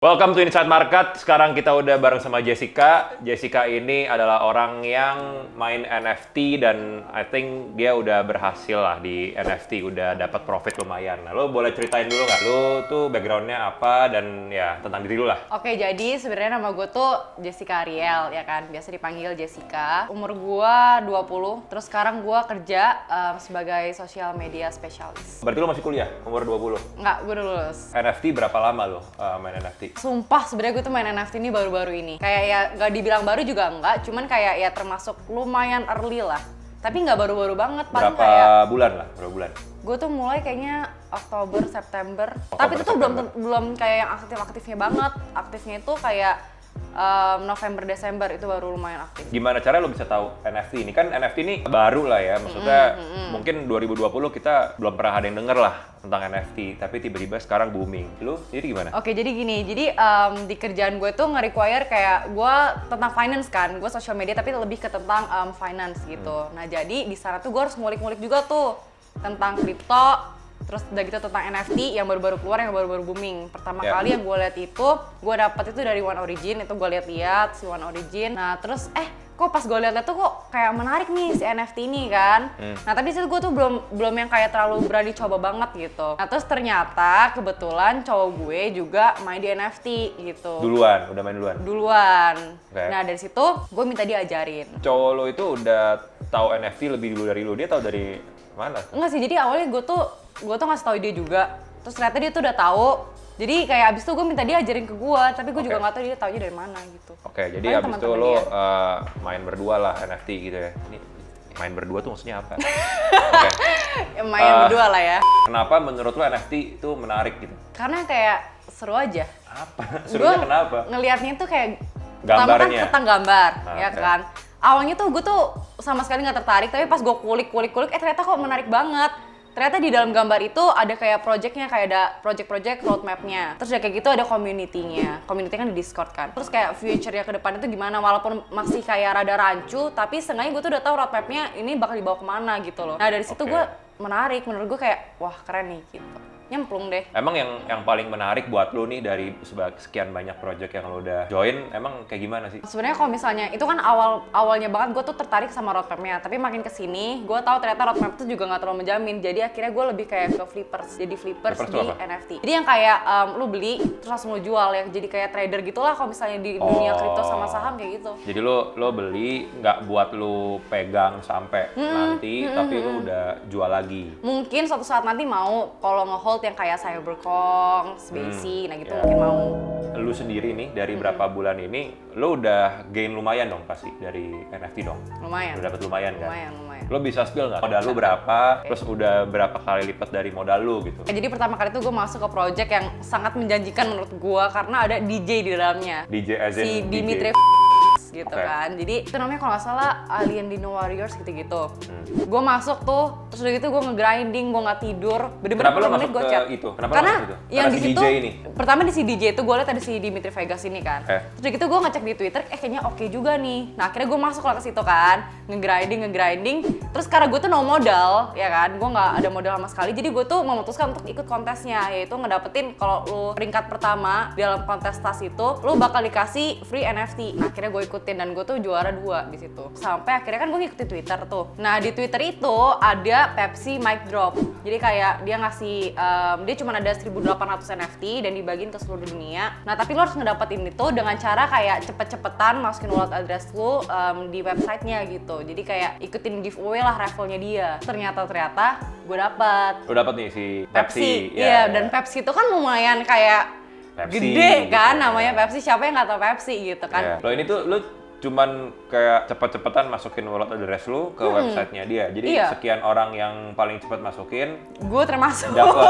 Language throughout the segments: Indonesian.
Welcome to Inside Market. Sekarang kita udah bareng sama Jessica. Jessica ini adalah orang yang main NFT dan I think dia udah berhasil lah di NFT, udah dapat profit lumayan. Nah, lo boleh ceritain dulu nggak? Lo tuh backgroundnya apa dan ya tentang diri lo lah. Oke, jadi sebenarnya nama gue tuh Jessica Ariel, ya kan? Biasa dipanggil Jessica. Umur gue 20, terus sekarang gue kerja sebagai social media specialist. Berarti lo masih kuliah, umur 20? Nggak, gue udah lulus. NFT berapa lama lo main NFT? Sumpah sebenarnya gue tuh main NFT ini baru-baru ini. Kayak ya nggak dibilang baru juga enggak, cuman kayak ya termasuk lumayan early lah. Tapi nggak baru-baru banget, paling Berapa kayak bulan lah? Berapa bulan? gue tuh mulai kayaknya Oktober, September. Tapi itu tuh September. belum kayak yang aktif-aktifnya banget. Aktifnya itu kayak November, Desember itu baru lumayan aktif. Gimana caranya lo bisa tahu NFT ini? Kan NFT ini baru lah ya, maksudnya mungkin 2020 kita belum pernah ada yang denger lah tentang NFT, tapi tiba-tiba sekarang booming. Lo sendiri gimana? Oke, jadi gini, jadi di kerjaan gue tuh nge-require kayak gue tentang finance kan, gue social media tapi lebih ke tentang finance gitu. Nah jadi di sana tuh gue harus ngulik-ngulik juga tuh tentang kripto, terus udah gitu tentang NFT yang baru-baru keluar, yang baru-baru booming. Pertama kali yang gue lihat itu, gue dapet itu dari One Origin, itu gue lihat si One Origin. Nah terus kok pas gue lihat tuh kok kayak menarik nih si NFT ini kan. Nah tapi situ gue tuh belum yang kayak terlalu berani coba banget gitu. Nah terus ternyata kebetulan cowok gue juga main di NFT gitu. Duluan, udah main duluan? Duluan. Oke. Nah dari situ gue minta dia ajarin. Cowok lo itu udah tahu NFT lebih dulu dari lo, dia tahu dari mana? Enggak sih, jadi awalnya gue tuh ngasih tahu dia juga. Terus ternyata dia tuh udah tahu. Jadi kayak abis itu gue minta dia ajarin ke gue, tapi gue juga nggak tahu dia taunya dari mana gitu. Oke, jadi Paling abis itu teman-teman lo dia. main berdua lah NFT gitu ya. Ini main berdua tuh maksudnya apa? Oke. Ya, main berdua lah ya. Kenapa menurut lo NFT itu menarik gitu? Karena kayak seru aja. Apa? Gue Serunya kenapa? ngelihatnya tuh kayak pertama kan Gambarnya? tentang gambar, ya Oke. kan. Awalnya tuh gue tuh sama sekali nggak tertarik, tapi pas gue kulik, ternyata kok menarik banget. Ternyata di dalam gambar itu ada kayak projectnya, kayak ada project roadmap-nya. Terus kayak gitu ada community-nya. Community kan di Discord kan. Terus kayak future-nya ke depan itu gimana, walaupun masih kayak rada rancu, tapi seenggaknya gue tuh udah tahu roadmap-nya ini bakal dibawa kemana gitu loh. Nah dari situ Oke. gue menarik, menurut gue kayak wah keren nih gitu. Nyemplung deh. Emang yang paling menarik buat lo nih dari sekian banyak project yang lo udah join, emang kayak gimana sih? Sebenarnya kalau misalnya itu kan awalnya banget gue tuh tertarik sama roadmap-nya, tapi makin kesini gue tahu ternyata roadmap itu juga nggak terlalu menjamin. Jadi akhirnya gue lebih kayak ke flippers, jadi flippers Flippers di tuh apa? NFT. Jadi yang kayak lu beli terus langsung lu jual ya, jadi kayak trader gitulah kalau misalnya di dunia kripto sama saham kayak gitu. Jadi lo beli nggak buat lo pegang sampai nanti, tapi lo udah jual lagi. Mungkin suatu saat nanti mau kalau nge-hold yang kayak Cybercoin, SBC, nah gitu mungkin mau. Lu sendiri nih dari berapa bulan ini, lo udah gain lumayan dong pasti dari NFT dong? Lumayan. Udah dapat lumayan kan? Lumayan. Lo bisa spill nggak modal lu berapa, terus udah berapa kali lipat dari modal lu gitu? Jadi pertama kali tuh gue masuk ke project yang sangat menjanjikan menurut gue karena ada DJ di dalamnya. DJ as in Si DJ. Dimitri gitu Oke. kan. Jadi itu namanya kalau nggak salah Alien Dino Warriors gitu-gitu. Gue masuk tuh, terus udah gitu gue nge-grinding, gue nggak tidur. Bener-bener Kenapa lo 10 menit masuk gue ke chat. itu? Kenapa lo Karena masuk itu? yang Karena di si situ, DJ ini? pertama di si DJ itu gue liat ada si Dimitri Vegas ini kan. Terus udah gitu gue ngecek di Twitter, kayaknya oke juga nih. Nah akhirnya gue masuk lah ke situ kan, nge-grinding. Terus karena gue tuh no modal, ya kan, gue nggak ada modal sama sekali. Jadi gue tuh memutuskan untuk ikut kontesnya, yaitu ngedapetin kalau lu peringkat pertama dalam kontestasi itu, lu bakal dikasih free NFT. Nah, akhirnya gue ikutin dan gue tuh juara 2 di situ. Sampai akhirnya kan gue ngikutin Twitter tuh. Nah di Twitter itu ada Pepsi mic drop. Jadi kayak dia ngasih, dia cuma ada 1.800 NFT dan dibagiin ke seluruh dunia. Nah tapi lo harus ngedapetin itu dengan cara kayak cepet-cepetan masukin wallet address lu di websitenya gitu. Jadi kayak ikutin giveaway lah raffle-nya dia. Ternyata gue dapet Lo dapet nih si Pepsi. Ya, Iya, dan Pepsi itu kan lumayan kayak Pepsi, gede kan gitu, namanya ya. Pepsi. Siapa yang nggak tahu Pepsi gitu kan? Lo ini tuh lo cuman kayak cepet-cepetan masukin wallet address lu ke websitenya dia. Jadi Iya. sekian orang yang paling cepat masukin Gue termasuk. dapet.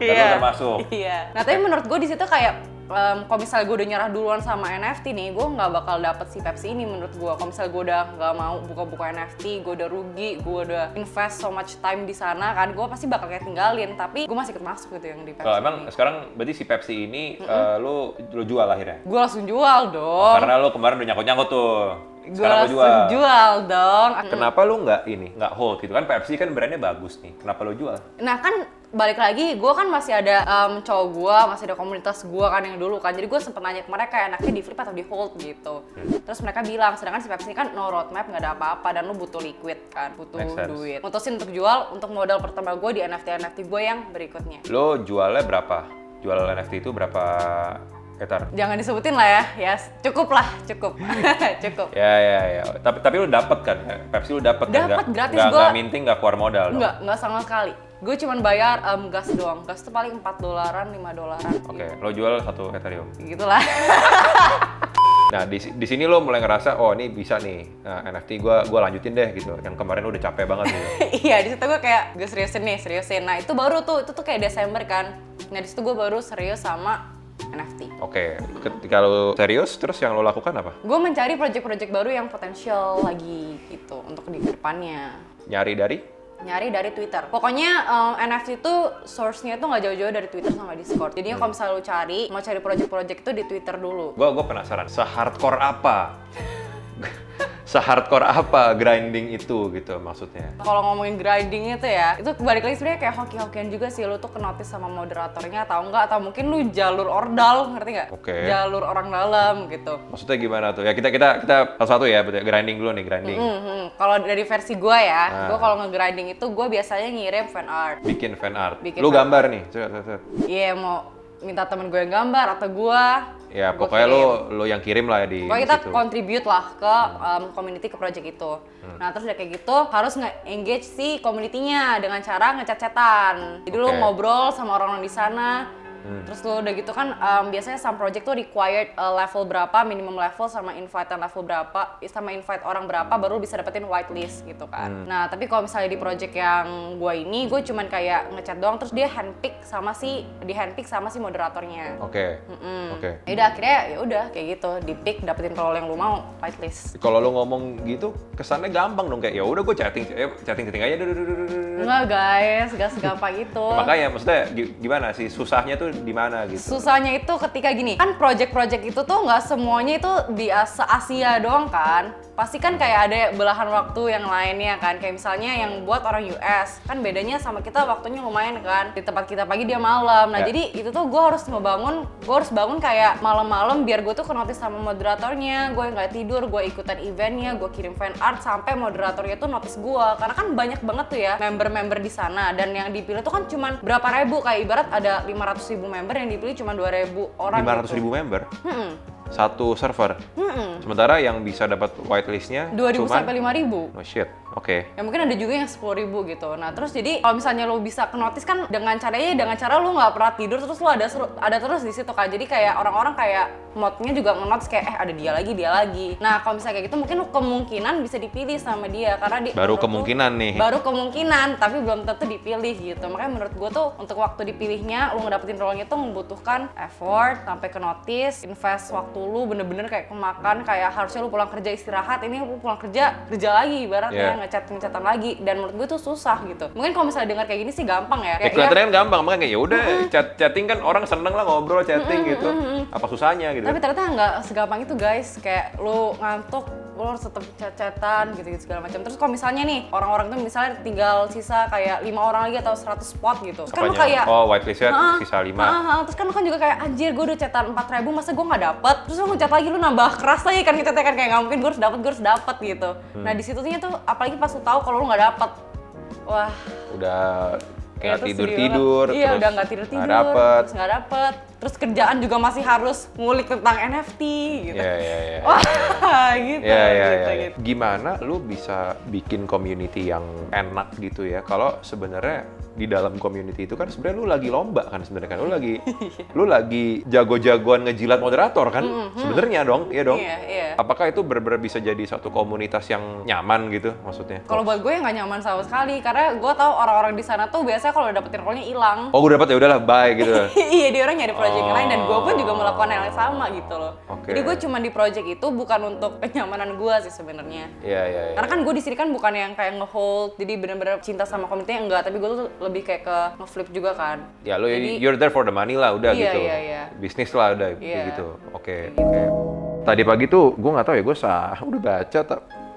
Dan Iya. lu termasuk. Iya. Nah tapi menurut gue di situ kayak kalau misalnya gue udah nyerah duluan sama NFT nih, gue nggak bakal dapet si Pepsi ini menurut gue. Kalau misalnya gue udah nggak mau buka-buka NFT, gue udah rugi, gue udah invest so much time di sana kan, gue pasti bakal kayak tinggalin. Tapi gue masih ikut masuk gitu yang di Pepsi. Kalau emang sekarang berarti si Pepsi ini lu jual akhirnya? Gue langsung jual dong. Karena lu kemarin udah nyangkut-nyangkut tuh. Gue Sekarang lu langsung jual dong. Kenapa lu nggak hold gitu kan? Pepsi kan brandnya bagus nih. Kenapa lu jual? Nah kan balik lagi, gue kan masih ada cowok gue, masih ada komunitas gue kan yang dulu kan. Jadi gue sempet nanya ke mereka enaknya di flip atau di hold gitu. Terus mereka bilang, sedangkan si Pepsi kan no roadmap, nggak ada apa-apa dan lu butuh liquid kan, butuh duit. Mutusin untuk jual untuk modal pertama gue di NFT gue yang berikutnya. Lo jualnya berapa? Jual NFT itu berapa Ether? Jangan disebutin lah ya, cukup lah, cukup. Cukup. Ya. Tapi lu dapet kan? Pepsi lu dapet kan? Dapat gratis gua. gua. Nggak minting, nggak keluar modal. Enggak sama sekali. Gue cuman bayar gas doang. Gas tuh paling $4, $5. Oke, lo jual 1 Ethereum. Gitulah. Nah, di sini lo mulai ngerasa, oh ini bisa nih, NFT gue lanjutin deh gitu. Yang kemarin udah capek banget gitu. Iya, di situ gue kayak gue seriusin. Nah, itu baru tuh, itu tuh kayak Desember kan. Nah, di situ gue baru serius sama NFT. Oke, ketika lo serius, terus yang lo lakukan apa? Gue mencari project-project baru yang potensial lagi gitu untuk di depannya. Nyari dari Twitter. Pokoknya NFT itu source-nya itu nggak jauh-jauh dari Twitter sama Discord. Jadinya kalau misalnya lu mau cari project-project itu di Twitter dulu. Gue penasaran, se-hardcore apa grinding itu gitu maksudnya? Kalau ngomongin grinding itu ya, itu balik lagi sebenarnya kayak hoki-hokian juga sih. Lu tuh kenotis sama moderatornya atau enggak, atau mungkin lu jalur ordal, ngerti nggak? Oke. Jalur orang dalam gitu. Maksudnya gimana tuh? Ya kita satu-satu ya, grinding dulu nih, grinding. Kalau dari versi gue ya, gue kalau nge-grinding itu gue biasanya ngirim fan art. Bikin fan art. Bikin Lu fan gambar nih. Iya, mau minta temen gue yang gambar atau gue. Ya pokoknya lo yang kirim lah ya di pokoknya kita situ. contribute lah ke community, ke project itu. Nah terus udah kayak gitu harus nge-engage si community-nya dengan cara ngechat-chatan. Jadi lu ngobrol sama orang-orang di sana. Terus lu udah gitu kan biasanya some project tuh required level berapa, minimum level sama invite level berapa, sama invite orang berapa baru bisa dapetin whitelist gitu kan. Nah tapi kalau misalnya di project yang gue cuman kayak ngechat doang, terus dia handpick sama si moderatornya. Oke. Ya udah akhirnya ya udah kayak gitu, di pick dapetin role yang lu mau, whitelist. Kalau lu ngomong gitu kesannya gampang dong, kayak ya udah gue chatting aja. Enggak guys, gak segampang itu. Makanya maksudnya gimana sih susahnya tuh di mana gitu? Susahnya itu ketika gini, kan project-project itu tuh nggak semuanya itu di Asia doang kan. Pasti kan kayak ada belahan waktu yang lainnya kan. Kayak misalnya yang buat orang US, kan bedanya sama kita waktunya lumayan kan. Di tempat kita pagi dia malam. Nah jadi itu tuh gue harus bangun kayak malam-malam biar gue tuh kenotis sama moderatornya. Gue nggak tidur, gue ikutan eventnya, gue kirim fan art sampai moderatornya tuh notice gue. Karena kan banyak banget tuh ya member-member di sana. Dan yang dipilih tuh kan cuman berapa ribu, kayak ibarat ada 500.000 member, yang dipilih cuma 2.000 orang. 500.000 member? Satu server? Sementara yang bisa dapat whitelistnya 2.000 sampai 5.000. No shit, oke. Ya mungkin ada juga yang 10.000 gitu. Nah terus jadi kalau misalnya lo bisa kenotis kan dengan cara lo nggak pernah tidur, terus lo ada terus di situ kan. Jadi kayak orang-orang kayak modnya juga ngenotis kayak ada dia lagi. Nah kalau misalnya kayak gitu mungkin kemungkinan bisa dipilih sama dia karena dia baru kemungkinan tapi belum tentu dipilih gitu. Makanya menurut gue tuh untuk waktu dipilihnya lo ngedapetin role-nya tuh membutuhkan effort sampai ke notice, invest waktu lu bener-bener kayak kemakan, kayak harusnya lu pulang kerja istirahat, ini lu pulang kerja lagi ibaratnya, ngechat-ngechatan lagi. Dan menurut gue tuh susah gitu. Mungkin kalau misalnya dengar kayak gini sih gampang ya. Kayak kelihatannya kan gampang, makanya ya udah chatting kan orang seneng lah ngobrol chatting gitu. Apa susahnya gitu. Tapi ternyata nggak segampang itu guys. Kayak lu ngantuk, lu harus tetap chat-chatan gitu segala macam. Terus kalau misalnya nih orang-orang tuh misalnya tinggal sisa kayak 5 orang lagi atau 100 spot gitu. Terus kan lu kayak whitelistnya sisa 5. Terus kan lu kan juga kayak anjir gue udah chatan 4.000 masa gue nggak dapet. Terus lu ngechat lagi, lu nambah keras lagi kan ngechatnya kan, kayak nggak mungkin gue harus dapet gitu. Nah di situnya tuh apalagi pas lu tahu kalau lu nggak dapet, wah udah nggak tidur iya udah nggak tidur terus nggak dapet, terus kerjaan juga masih harus ngulik tentang NFT gitu. Wah gitu. Gimana lu bisa bikin community yang enak gitu ya kalau sebenarnya di dalam community itu kan sebenarnya lu lagi lomba kan, sebenarnya kan lu lagi jago-jagoan ngejilat moderator kan sebenarnya dong. Iya. Apakah itu benar-benar bisa jadi satu komunitas yang nyaman gitu maksudnya? Kalau buat gue nggak nyaman sama sekali karena gue tahu orang-orang di sana tuh biasanya kalau dapetin role-nya hilang. Oh gue dapet ya udahlah bye gitu. Iya dia orang nyari project yang lain dan gue pun juga melakukan hal yang sama gitu loh. Jadi gue cuma di project itu bukan untuk kenyamanan gue sih sebenarnya. Iya. Karena kan gue di sini kan bukan yang kayak nge-hold, jadi benar-benar cinta sama komunitasnya enggak, tapi gue tuh lebih kayak ke nge-flip juga kan. Ya lo you're there for the money lah udah iya, gitu. Iya. Bisnis lah udah gitu. Oke. Tadi pagi tuh gue nggak tahu ya, gue udah baca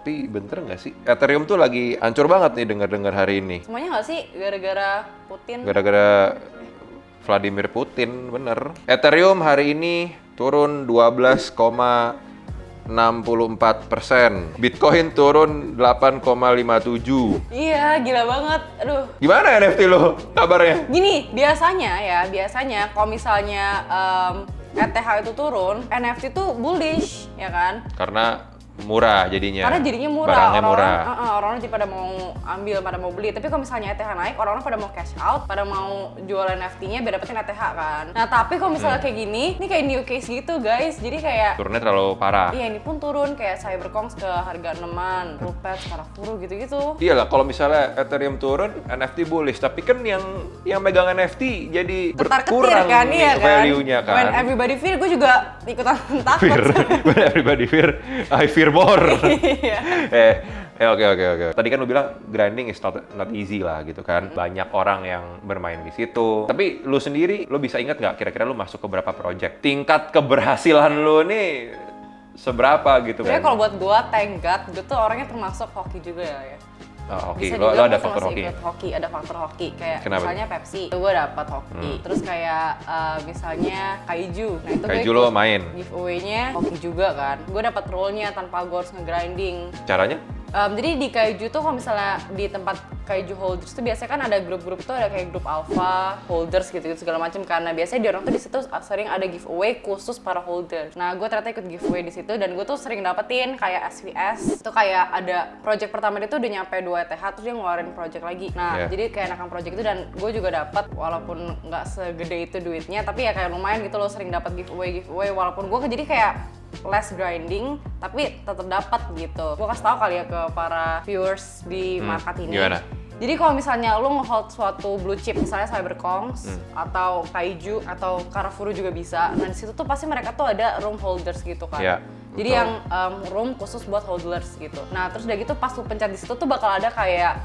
Tapi bener nggak sih? Ethereum tuh lagi hancur banget nih dengar-dengar hari ini. Semuanya nggak sih gara-gara Putin? Gara-gara Vladimir Putin, bener. Ethereum hari ini turun 12,64%. Bitcoin turun 8,57. Iya, gila banget. Aduh. Gimana NFT lo kabarnya? Gini, biasanya kalau misalnya ETH itu turun, NFT tuh bullish, ya kan? Karena murah jadinya. Karena jadinya murah, Barangnya murah. orang-orang jadi pada mau ambil, pada mau beli. Tapi kalau misalnya ETH naik, orang-orang pada mau cash out, pada mau jual NFT-nya biar dapetin ETH kan. Nah tapi kalau misalnya kayak gini, ini kayak new case gitu guys. Jadi kayak Turunnya terlalu parah. iya, ini pun turun kayak Cyberkongs ke harga 6-an, Rupet, Karafuru gitu-gitu. Iyalah, kalau misalnya Ethereum turun, NFT bullish. Tapi kan yang megang NFT jadi berkurang kan, nih iya kan? value-nya kan. When everybody fear, gue juga ikutan takut. When everybody fear, I fear more. Iya. Oke. Tadi kan lu bilang grinding is not easy lah gitu kan. Banyak orang yang bermain di situ. Tapi lu sendiri, lu bisa ingat nggak kira-kira lu masuk ke berapa project? Tingkat keberhasilan lu nih seberapa gitu Sebenarnya kan? kalau buat gue, thank God, gue tuh orangnya termasuk hoki juga ya. Oh, hoki. Bisa Lo dibilang ada gue faktor masih hoki. ikut hoki, ada faktor hoki. Kayak Kenapa? misalnya Pepsi, itu gue dapat hoki. Terus kayak misalnya Kaiju, nah itu Kaiju gue lo ikut main. giveaway-nya hoki juga kan. Gue dapat role-nya tanpa gue harus nge-grinding. Caranya? Jadi di Kaiju tuh kalau misalnya di tempat Kaiju holders tuh biasanya kan ada grup-grup tuh, ada kayak grup alpha, holders gitu segala macam, karena biasanya di orang tuh di situ sering ada giveaway khusus para holder. Nah, gue ternyata ikut giveaway di situ dan gue tuh sering dapetin kayak SVS. Itu kayak ada project pertama dia tuh udah nyampe 2 ETH terus dia ngeluarin project lagi. Nah, jadi kayak enakan project itu dan gue juga dapat walaupun nggak segede itu duitnya, tapi ya kayak lumayan gitu loh, sering dapat giveaway walaupun gue jadi kayak less grinding tapi tetap dapat gitu. Gue kasih tahu kali ya ke para viewers di market ini. Gimana? Jadi kalau misalnya lo nge-hold suatu blue chip, misalnya Cyberkongs atau Kaiju atau Karafuru juga bisa. Nah di situ tuh pasti mereka tuh ada room holders gitu kan. Iya, Jadi betul. yang room khusus buat holders gitu. Nah terus udah gitu pas lo pencet di situ tuh bakal ada kayak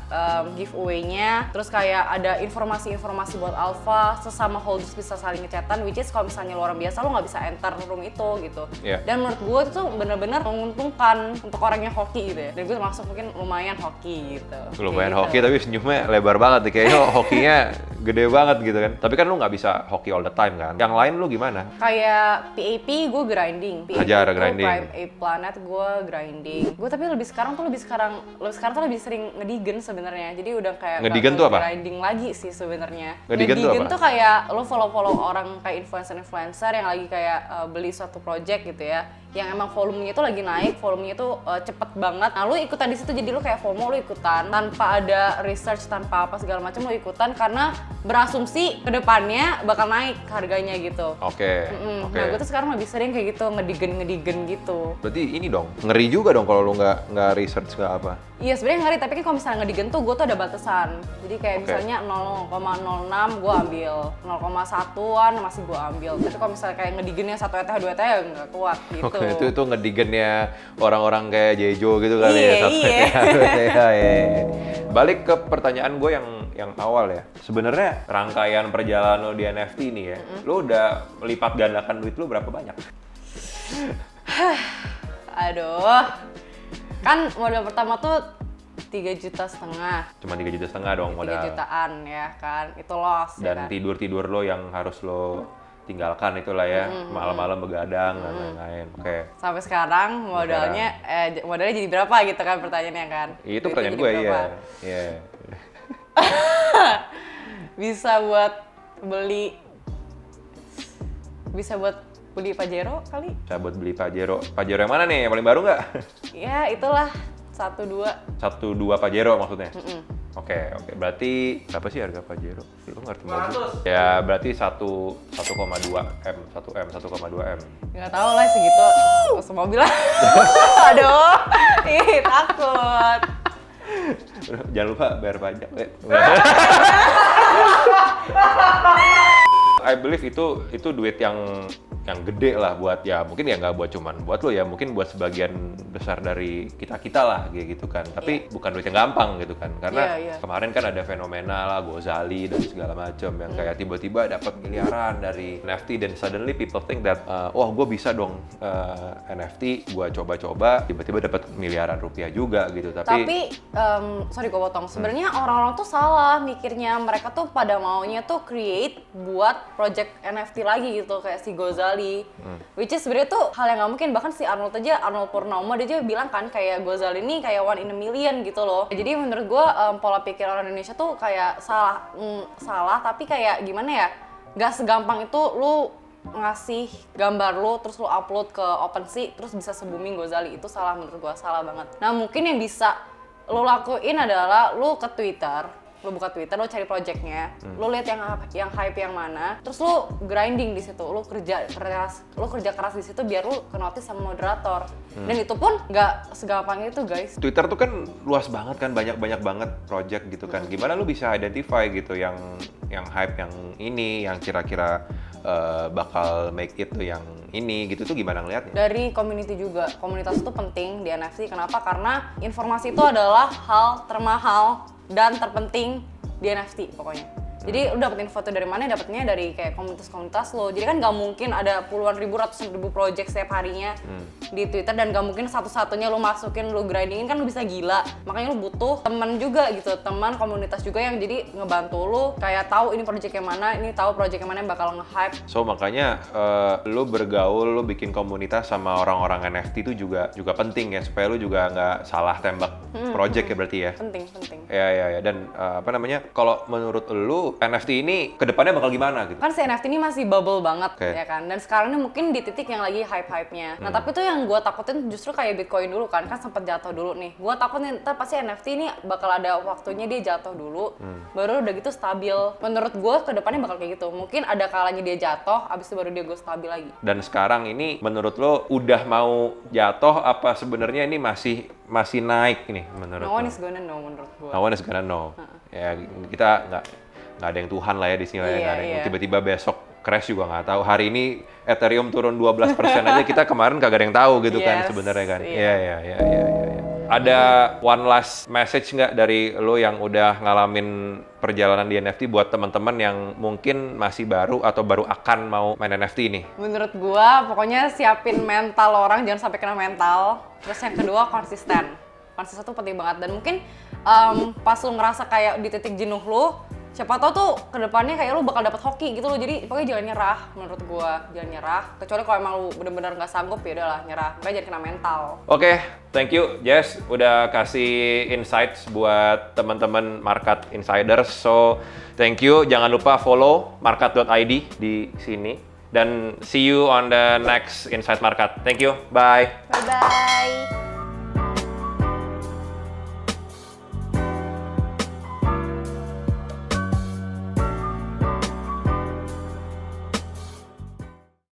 giveaway-nya, terus kayak ada informasi-informasi buat alpha, sesama holders bisa saling ngechatan, which is kalau misalnya lo orang biasa lo nggak bisa enter room itu gitu. Iya. Dan menurut gue itu tuh bener-bener menguntungkan untuk orang yang hoki gitu ya. Dan gue termasuk mungkin lumayan hoki gitu. Lumayan Kayak hoki gitu. tapi senyumnya lebar banget nih. Kayaknya hokinya gede banget gitu kan. Tapi kan lu nggak bisa hoki all the time kan. Yang lain lu gimana? Kayak PAP gue grinding. PAP Ajar tuh grinding. Prime A Planet gue grinding. Gue tapi lebih sekarang tuh lebih lebih sering ngedigen sebenarnya. Jadi udah kayak Ngedigen nggak tuh apa? grinding lagi sih sebenarnya. Ngedigen tuh apa? Tuh kayak lo follow orang kayak influencer yang lagi kayak beli suatu project gitu ya. Yang emang volumenya tuh lagi naik, volumenya tuh cepet banget. Nah lu ikutan di situ, jadi lu kayak FOMO, lu ikutan tanpa ada research, tanpa apa segala macam, lu ikutan karena berasumsi kedepannya bakal naik harganya gitu. Oke. Nah gue tuh sekarang lebih sering kayak gitu, ngedigen gitu. Berarti ini dong, ngeri juga dong kalau lu nggak research nggak apa. Iya sebenarnya ngeri, tapi kan kalau misalnya ngedigen tuh gue tuh ada batasan. Jadi kayak misalnya 0,06 gue ambil, 0,1an masih gue ambil. Tapi kalau misalnya kayak ngedigennya 1 ETH 2 ETH ya nggak kuat gitu. Oke, itu ngedigennya orang-orang kayak Jejo gitu kali Iya, ya. Satu iya. iya. Balik ke pertanyaan gue yang awal ya. Sebenarnya rangkaian perjalanan lo di NFT ini ya, lo udah melipat gandakan duit lo berapa banyak? Aduh, kan modal pertama tuh 3,5 juta. Cuma 3,5 juta dong 3 modal. jutaan ya kan, itu loss. ya Dan kan? tidur-tidur lo yang harus lo tinggalkan itulah ya, malam-malam begadang dan lain-lain. Oke. Sampai sekarang modalnya jadi berapa gitu kan pertanyaannya kan? Itu Duitnya pertanyaan jadi gue, berapa? iya. Bisa buat beli Pajero kali? Saya buat beli Pajero. Pajero yang mana nih? Yang paling baru nggak? Ya itulah 1-2. 1-2 Pajero maksudnya? Oke. Berarti berapa sih harga Pajero? Lu ngerti mobil? Ya berarti 1,2 M, 1,2 M. Nggak tahu lah segitu, semobil lah. Aduh, ih takut. Jangan lupa bayar pajak. I believe itu duit yang yang gede lah buat ya mungkin ya nggak buat cuman buat lo ya, mungkin buat sebagian besar dari kita lah gitu kan. Tapi bukan duit yang gampang gitu kan. Karena kemarin kan ada fenomena lah Gozali dan segala macam yang kayak tiba-tiba dapat miliaran dari NFT dan suddenly people think that wah gue bisa dong NFT, gue coba-coba tiba-tiba dapat miliaran rupiah juga gitu. Tapi sorry gue potong. Sebenarnya orang-orang tuh salah mikirnya, mereka tuh pada maunya tuh create buat project NFT lagi gitu kayak si Gozali. Which is sebenarnya tuh hal yang nggak mungkin. Bahkan si Arnold Purnomo dia juga bilang kan kayak Gozali ini kayak 1 in a million gitu loh. Jadi menurut gue pola pikir orang Indonesia tuh kayak salah tapi kayak gimana ya, nggak segampang itu lu ngasih gambar lu terus lu upload ke OpenSea terus bisa se-booming Gozali. Itu salah, menurut gue salah banget. Nah mungkin yang bisa lu lakuin adalah lu ke Twitter, lu buka Twitter, lu cari projectnya, lu lihat yang hype yang mana, terus lu grinding di situ, lu kerja keras di situ biar lu ke notice sama moderator. Dan itu pun nggak segampang itu guys. Twitter tuh kan luas banget kan, banyak banget project gitu kan. Gimana lu bisa identify gitu yang hype yang ini, yang kira-kira bakal make it tuh yang ini gitu tuh gimana ngeliatnya? Dari community juga, komunitas itu penting di NFT. Kenapa? Karena informasi itu adalah hal termahal dan terpenting di NFT pokoknya. Jadi lu dapetin foto dari mana? Dapetnya dari kayak komunitas-komunitas lo. Jadi kan nggak mungkin ada puluhan ribu, ratusan ribu project setiap harinya di Twitter, dan nggak mungkin satu-satunya lu masukin, lu grindingin, kan lu bisa gila. Makanya lu butuh teman juga gitu, teman komunitas juga yang jadi ngebantu lu kayak tahu ini project yang mana, ini tahu project yang mana yang bakal nge-hype. So makanya lu bergaul, lu bikin komunitas sama orang-orang NFT itu juga penting ya, supaya lu juga nggak salah tembak project ya berarti ya. Penting. Ya. Dan kalau menurut lu NFT ini kedepannya bakal gimana gitu? Kan si NFT ini masih bubble banget ya kan, dan sekarang ini mungkin di titik yang lagi hype-hype-nya. Nah tapi tuh yang gue takutin justru kayak Bitcoin dulu kan sempat jatuh dulu nih. Gue takut nih ntar pasti NFT ini bakal ada waktunya dia jatuh dulu, baru udah gitu stabil. Menurut gue kedepannya bakal kayak gitu. Mungkin ada kalanya dia jatuh, abis itu baru dia gue stabil lagi. Dan sekarang ini menurut lo udah mau jatuh apa sebenarnya ini masih naik ini menurut lo? No one is gonna know menurut gue. No one is gonna know. Ya kita nggak ada yang Tuhan lah ya di sini lah ya, nggak ada yang tiba-tiba besok crash juga nggak tahu. Hari ini Ethereum turun 12% aja kita kemarin kagak ada yang tahu gitu kan sebenarnya kan. Iya. Ada one last message nggak dari lo yang udah ngalamin perjalanan di NFT buat teman-teman yang mungkin masih baru atau baru akan mau main NFT ini? Menurut gua pokoknya siapin mental orang, jangan sampai kena mental. Terus yang kedua konsisten tuh penting banget. Dan mungkin pas lu ngerasa kayak di titik jenuh lu, siapa tahu tuh kedepannya kayak lu bakal dapat hoki gitu loh. Jadi pokoknya jangan nyerah, menurut gua jangan nyerah. Kecuali kalau emang lu bener-bener nggak sanggup, ya udahlah nyerah. Makanya jangan kena mental. Oke, thank you Jess udah kasih insights buat teman-teman Market Insiders. So thank you, jangan lupa follow market.id di sini. Dan see you on the next Insight Market. Thank you, bye. Bye-bye.